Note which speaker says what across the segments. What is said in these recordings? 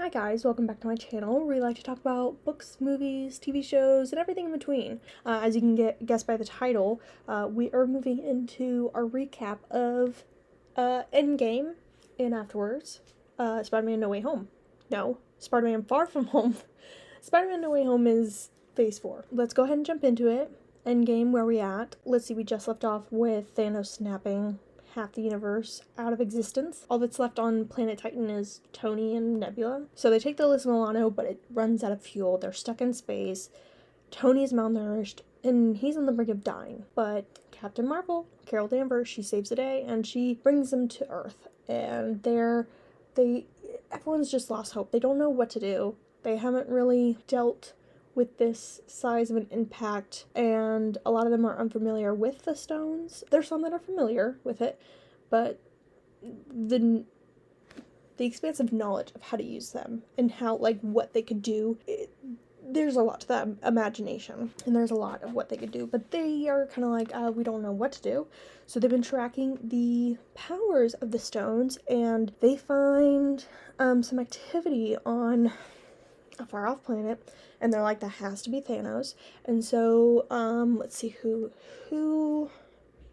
Speaker 1: Hi guys, welcome back to my channel where we like to talk about books, movies, TV shows, and everything in between. As you can guess by the title, we are moving into our recap of Endgame and afterwards Spider-Man No Way Home. No, Spider-Man Far From Home. Spider-Man No Way Home is phase 4. Let's go ahead and jump into it. Endgame, where we at? Let's see, we just left off with Thanos snapping half the universe out of existence. All that's left on planet Titan is Tony and Nebula. So they take the Alyssa Milano, but it runs out of fuel. They're stuck in space. Tony is malnourished, and he's on the brink of dying. But Captain Marvel, Carol Danvers, she saves the day, and she brings them to Earth. And everyone's just lost hope. They don't know what to do. They haven't really dealt with this size of an impact, and a lot of them are unfamiliar with the stones. There's some that are familiar with it, but the expansive knowledge of how to use them and how, like, what they could do, there's a lot to that imagination, and there's a lot of what they could do, but they are kind of like, we don't know what to do. So they've been tracking the powers of the stones, and they find some activity on a far off planet, and they're like, that has to be Thanos. And so let's see who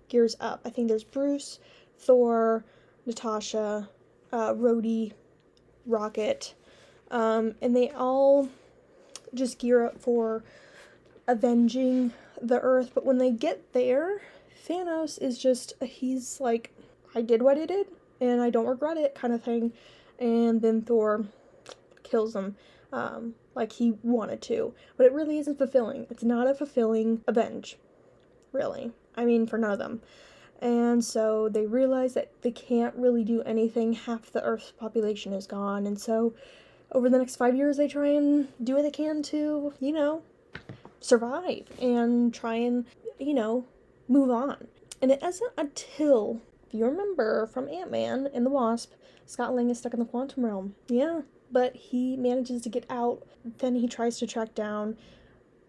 Speaker 1: gears up. I think there's Bruce, Thor, Natasha, Rhodey, Rocket, and they all just gear up for avenging the Earth. But when they get there, Thanos is just, he's like, I did what I did and I don't regret it, kind of thing. And then Thor kills him like he wanted to, but it really isn't fulfilling. It's not a fulfilling avenge, really. I mean, for none of them. And so they realize that they can't really do anything. Half the Earth's population is gone, and so over the next 5 years they try and do what they can to, survive and try and, move on. And it isn't until, if you remember from Ant-Man and the Wasp, Scott Lang is stuck in the quantum realm. Yeah, but he manages to get out. Then he tries to track down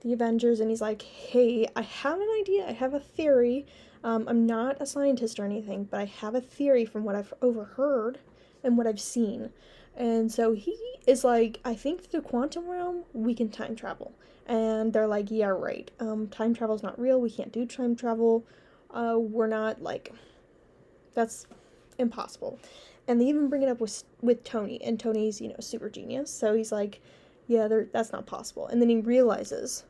Speaker 1: the Avengers, and he's like, hey, I have an idea, I have a theory. I'm not a scientist or anything, but I have a theory from what I've overheard and what I've seen. And so he is like, I think through the quantum realm we can time travel. And they're like, yeah, right. Time travel's not real. We can't do time travel. We're not, like, that's impossible. And they even bring it up with Tony, and Tony's, super genius. So he's like, yeah, that's not possible. And then he realizes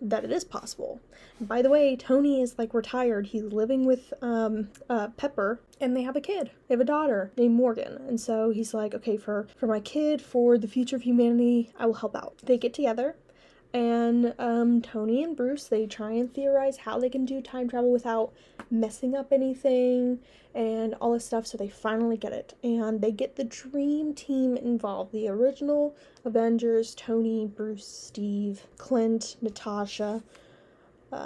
Speaker 1: that it is possible. And by the way, Tony is, like, retired. He's living with Pepper, and they have a kid. They have a daughter named Morgan. And so he's like, okay, for my kid, for the future of humanity, I will help out. They get together, and Tony and Bruce, they try and theorize how they can do time travel without messing up anything and all this stuff. So they finally get it, and they get the dream team involved. The original Avengers: Tony, Bruce, Steve, Clint, Natasha,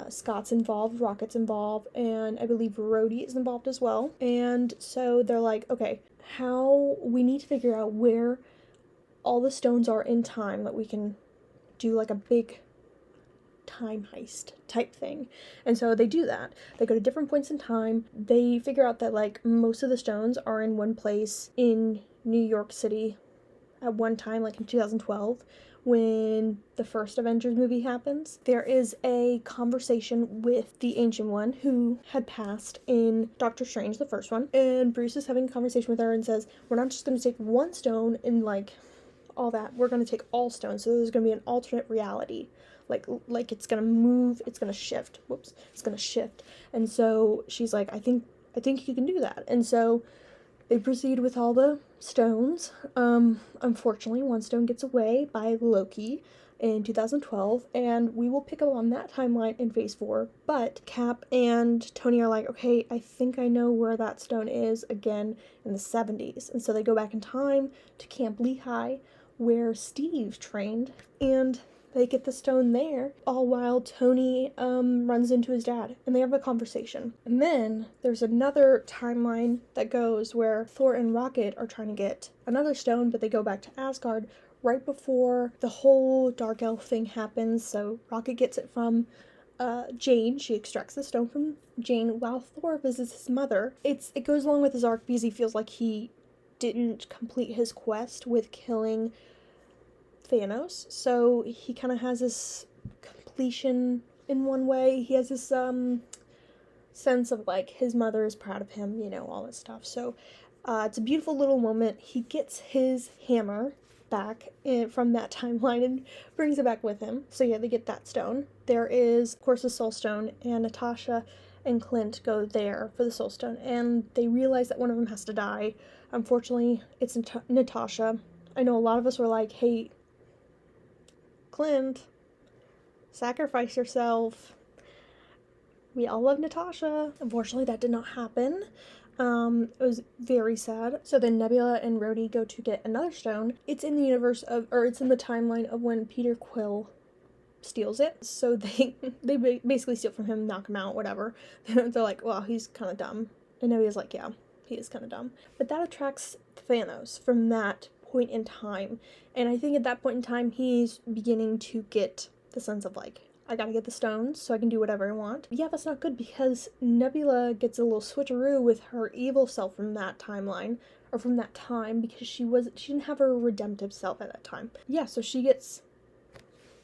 Speaker 1: Scott's involved, Rocket's involved, and I believe Rhodey is involved as well. And so they're like, okay, we need to figure out where all the stones are in time, that we can do, like, a big time heist type thing. And so they do that. They go to different points in time. They figure out that, like, most of the stones are in one place in New York City at one time, like in 2012, when the first Avengers movie happens. There is a conversation with the Ancient One who had passed in Doctor Strange, the first one, and Bruce is having a conversation with her and says, we're not just going to take one stone and, like, all that, we're going to take all stones. So there's going to be an alternate reality, like it's going to move, it's going to shift. It's going to shift. And so she's like, I think you can do that. And so they proceed with all the stones. Unfortunately, one stone gets away by Loki in 2012, and we will pick up on that timeline in phase 4. But Cap and Tony are like, okay, I think I know where that stone is, again in the 70s. And so they go back in time to Camp Lehigh, where Steve trained, and they get the stone there, all while Tony runs into his dad, and they have a conversation. And then there's another timeline that goes where Thor and Rocket are trying to get another stone, but they go back to Asgard right before the whole Dark Elf thing happens. So Rocket gets it from Jane. She extracts the stone from Jane while Thor visits his mother. It goes along with his arc because he feels like he didn't complete his quest with killing Thanos. So he kind of has this completion in one way. He has this sense of like his mother is proud of him, you know, all this stuff. So it's a beautiful little moment. He gets his hammer back from that timeline and brings it back with him. So yeah, they get that stone. There is, of course, the soul stone, and Natasha and Clint go there for the soul stone, and they realize that one of them has to die. Unfortunately, it's Natasha. I know a lot of us were like, hey, Clint, sacrifice yourself. We all love Natasha. Unfortunately, that did not happen. It was very sad. So then Nebula and Rhodey go to get another stone. It's in the universe of, or it's in the timeline of when Peter Quill steals it. So they basically steal from him, knock him out, whatever. They're like, wow, he's kind of dumb. And Nebula's like, yeah, he is kind of dumb. But that attracts Thanos from that point in time. And I think at that point in time, he's beginning to get the sense of like, I gotta get the stones so I can do whatever I want. Yeah, that's not good because Nebula gets a little switcheroo with her evil self from that timeline, or from that time, because she didn't have her redemptive self at that time. Yeah, so she gets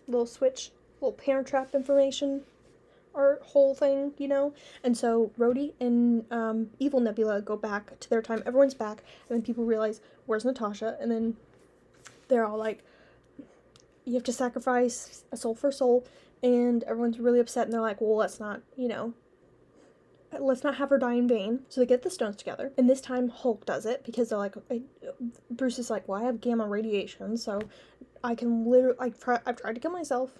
Speaker 1: a little switch, little parent trap information, or whole thing, you know? And so Rhodey and evil Nebula go back to their time. Everyone's back, and then people realize, where's Natasha? And then they're all like, you have to sacrifice a soul for a soul. And everyone's really upset, and they're like, well, let's not have her die in vain. So they get the stones together, and this time Hulk does it, because they're like, Bruce is like, well, I have gamma radiation, so I can literally, I've tried to kill myself,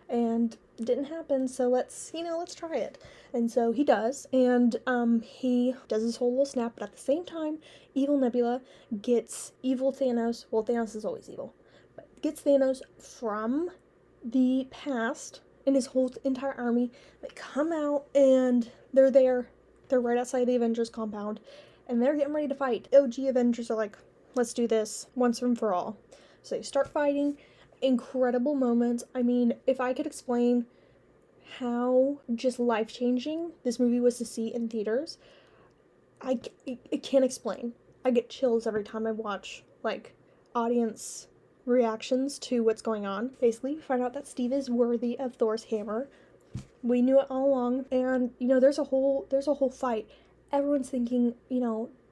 Speaker 1: and it didn't happen, so let's try it. And so he does, and he does his whole little snap, but at the same time, evil Nebula gets evil Thanos, well, Thanos is always evil, but gets Thanos from the past, and his whole entire army. They come out, and they're there. They're right outside the Avengers compound, and they're getting ready to fight. OG Avengers are like, let's do this once and for all. So they start fighting. Incredible moments. I mean, if I could explain how just life-changing this movie was to see in theaters, I can't explain. I get chills every time I watch, like, audience reactions to what's going on. Basically, we find out that Steve is worthy of Thor's hammer. We knew it all along, and there's a whole fight. Everyone's thinking,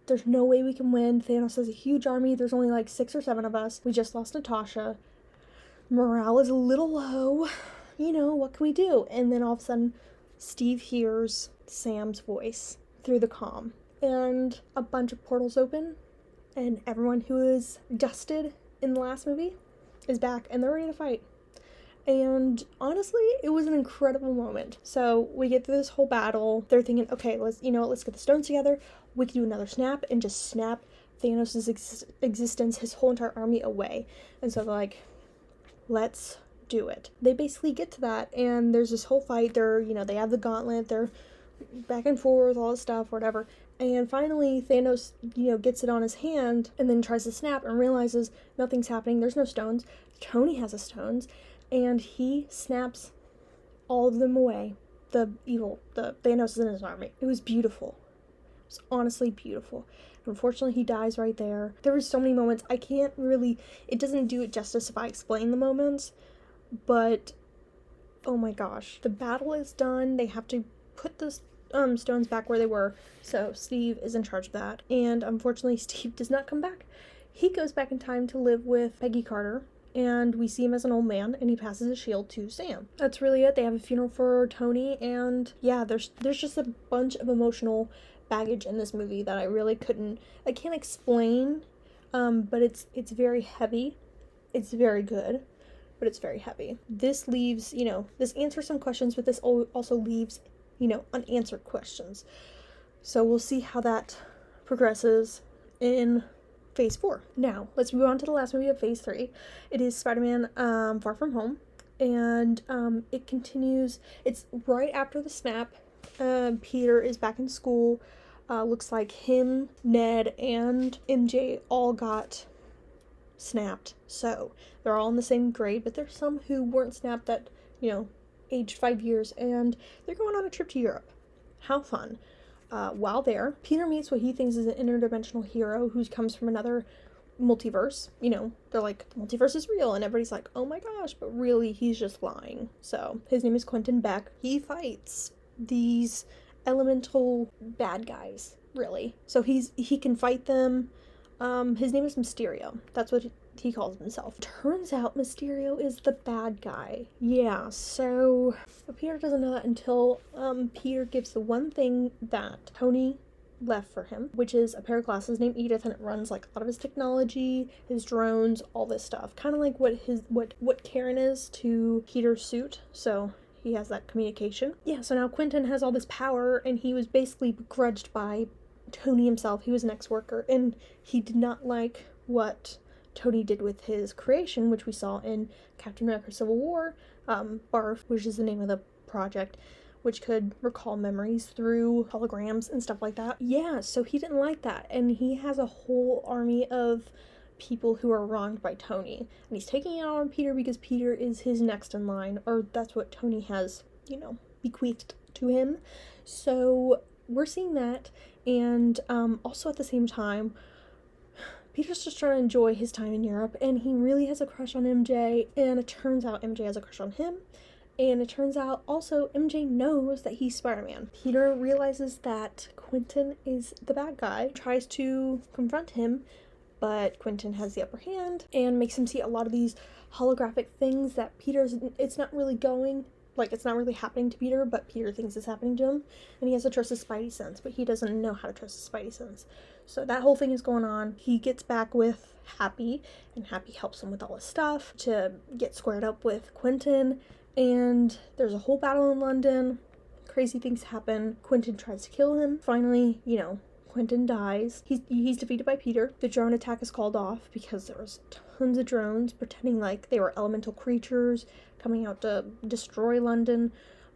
Speaker 1: there's no way we can win. Thanos has a huge army. There's only like 6 or 7 of us. We just lost Natasha. Morale is a little low. What can we do? And then all of a sudden, Steve hears Sam's voice through the comm, and a bunch of portals open, and everyone who is dusted in the last movie is back, and they're ready to fight. And honestly, it was an incredible moment. So we get through this whole battle. They're thinking, okay, let's get the stones together. We can do another snap and just snap Thanos' existence, his whole entire army away. And so they're like, let's do it. They basically get to that, and there's this whole fight. They have the gauntlet. They're back and forth, all this stuff, whatever. And finally, Thanos, gets it on his hand and then tries to snap and realizes nothing's happening. There's no stones. Tony has the stones, and he snaps all of them away. The Thanos is in his army. It was beautiful. It was honestly beautiful. Unfortunately, he dies right there. There were so many moments. It doesn't do it justice if I explain the moments, but oh my gosh. The battle is done. They have to put this stones back where they were, so Steve is in charge of that, and unfortunately Steve does not come back. He goes back in time to live with Peggy Carter, and we see him as an old man, and he passes his shield to Sam. That's really it. They have a funeral for Tony, and yeah, there's just a bunch of emotional baggage in this movie that I can't explain, but it's very heavy. It's very good, but it's very heavy. This leaves, this answers some questions, but this also leaves unanswered questions. So we'll see how that progresses in Phase 4. Now, let's move on to the last movie of Phase 3. It is Spider-Man Far From Home, and it continues. It's right after the snap. Peter is back in school. Looks like him, Ned, and MJ all got snapped. So they're all in the same grade, but there's some who weren't snapped that, aged 5 years, and they're going on a trip to Europe. How fun. while there, Peter meets what he thinks is an interdimensional hero who comes from another multiverse. You know, they're like, the multiverse is real, and everybody's like, oh my gosh, but really he's just lying. So his name is Quentin Beck. He fights these elemental bad guys, really. So he can fight them. His name is Mysterio. That's what he calls himself. Turns out Mysterio is the bad guy. Yeah, so Peter doesn't know that until Peter gives the one thing that Tony left for him, which is a pair of glasses named Edith, and it runs like a lot of his technology, his drones, all this stuff. Kind of like what Karen is to Peter's suit. So he has that communication. Yeah, so now Quentin has all this power, and he was basically begrudged by Tony himself. He was an ex-worker, and he did not like what Tony did with his creation, which we saw in Captain America Civil War, BARF, which is the name of the project, which could recall memories through holograms and stuff like that. Yeah, so he didn't like that, and he has a whole army of people who are wronged by Tony, and he's taking it out on Peter because Peter is his next in line, or that's what Tony has, you know, bequeathed to him. So we're seeing that, and also at the same time, Peter's just trying to enjoy his time in Europe, and he really has a crush on MJ, and it turns out MJ has a crush on him, and it turns out also MJ knows that he's Spider-Man. Peter realizes that Quentin is the bad guy, tries to confront him, but Quentin has the upper hand and makes him see a lot of these holographic things that it's not really going, like, it's not really happening to Peter, but Peter thinks it's happening to him, and he has to trust his spidey sense, but he doesn't know how to trust his spidey sense. So that whole thing is going on. He gets back with Happy, and Happy helps him with all his stuff to get squared up with Quentin, and there's a whole battle in London. Crazy things happen. Quentin tries to kill him. Finally, you know, Quentin dies. He's defeated by Peter. The drone attack is called off because there was tons of drones pretending like they were elemental creatures coming out to destroy London.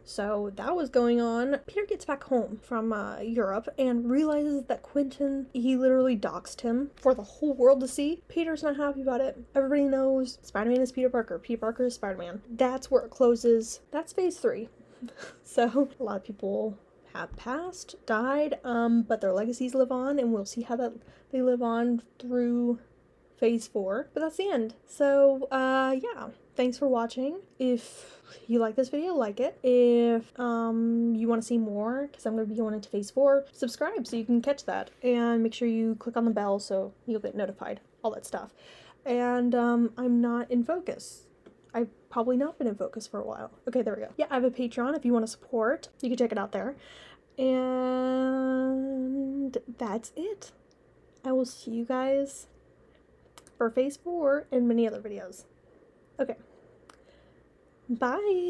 Speaker 1: So that was going on. Peter gets back home from Europe and realizes that Quentin, he literally doxed him for the whole world to see. Peter's not happy about it. Everybody knows Spider-Man is Peter Parker. Peter Parker is Spider-Man. That's where it closes. That's phase 3. So a lot of people have passed, died, but their legacies live on, and we'll see how that they live on through phase 4. But that's the end. So yeah, thanks for watching. If you like this video, like it. If you want to see more, because I'm going to be going into phase 4, subscribe so you can catch that, and make sure you click on the bell so you'll get notified, all that stuff. And I'm not in focus. I've probably not been in focus for a while. Okay, there we go. Yeah, I have a Patreon if you want to support. You can check it out there. And that's it. I will see you guys for phase 4 and many other videos. Okay. Bye.